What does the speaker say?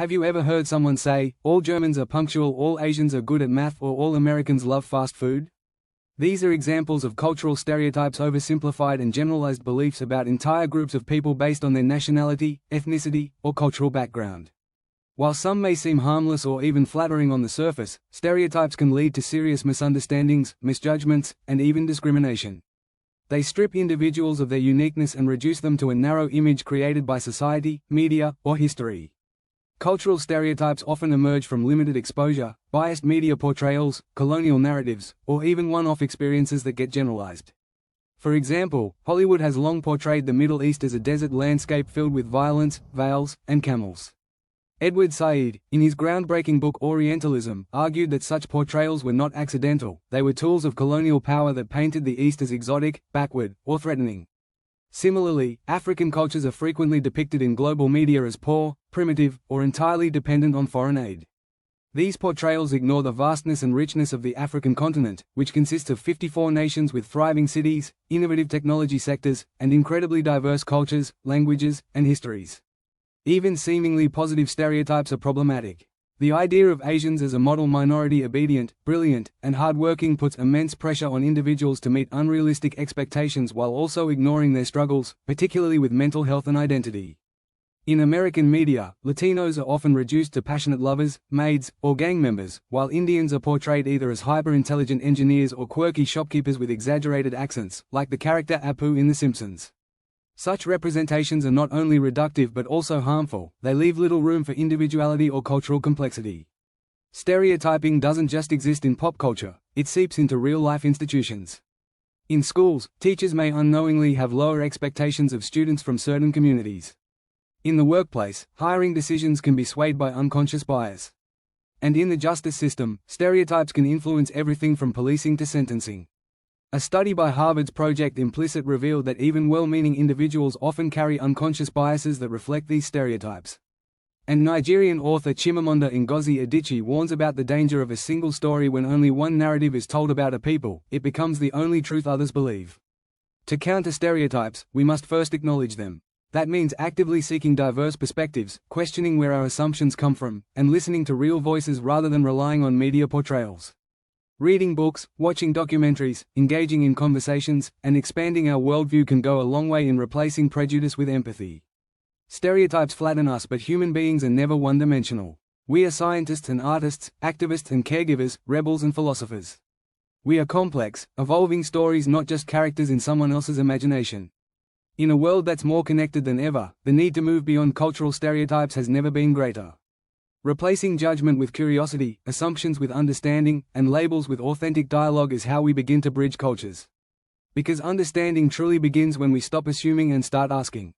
Have you ever heard someone say, all Germans are punctual, all Asians are good at math, or all Americans love fast food? These are examples of cultural stereotypes, oversimplified and generalized beliefs about entire groups of people based on their nationality, ethnicity, or cultural background. While some may seem harmless or even flattering on the surface, stereotypes can lead to serious misunderstandings, misjudgments, and even discrimination. They strip individuals of their uniqueness and reduce them to a narrow image created by society, media, or history. Cultural stereotypes often emerge from limited exposure, biased media portrayals, colonial narratives, or even one-off experiences that get generalized. For example, Hollywood has long portrayed the Middle East as a desert landscape filled with violence, veils, and camels. Edward Said, in his groundbreaking book Orientalism, argued that such portrayals were not accidental, they were tools of colonial power that painted the East as exotic, backward, or threatening. Similarly, African cultures are frequently depicted in global media as poor, primitive, or entirely dependent on foreign aid. These portrayals ignore the vastness and richness of the African continent, which consists of 54 nations with thriving cities, innovative technology sectors, and incredibly diverse cultures, languages, and histories. Even seemingly positive stereotypes are problematic. The idea of Asians as a model minority, obedient, brilliant, and hardworking, puts immense pressure on individuals to meet unrealistic expectations while also ignoring their struggles, particularly with mental health and identity. In American media, Latinos are often reduced to passionate lovers, maids, or gang members, while Indians are portrayed either as hyper-intelligent engineers or quirky shopkeepers with exaggerated accents, like the character Apu in The Simpsons. Such representations are not only reductive but also harmful. They leave little room for individuality or cultural complexity. Stereotyping doesn't just exist in pop culture, it seeps into real-life institutions. In schools, teachers may unknowingly have lower expectations of students from certain communities. In the workplace, hiring decisions can be swayed by unconscious bias. And in the justice system, stereotypes can influence everything from policing to sentencing. A study by Harvard's Project Implicit revealed that even well-meaning individuals often carry unconscious biases that reflect these stereotypes. And Nigerian author Chimamanda Ngozi Adichie warns about the danger of a single story. When only one narrative is told about a people, it becomes the only truth others believe. To counter stereotypes, we must first acknowledge them. That means actively seeking diverse perspectives, questioning where our assumptions come from, and listening to real voices rather than relying on media portrayals. Reading books, watching documentaries, engaging in conversations, and expanding our worldview can go a long way in replacing prejudice with empathy. Stereotypes flatten us, but human beings are never one-dimensional. We are scientists and artists, activists and caregivers, rebels and philosophers. We are complex, evolving stories, not just characters in someone else's imagination. In a world that's more connected than ever, the need to move beyond cultural stereotypes has never been greater. Replacing judgment with curiosity, assumptions with understanding, and labels with authentic dialogue is how we begin to bridge cultures. Because understanding truly begins when we stop assuming and start asking.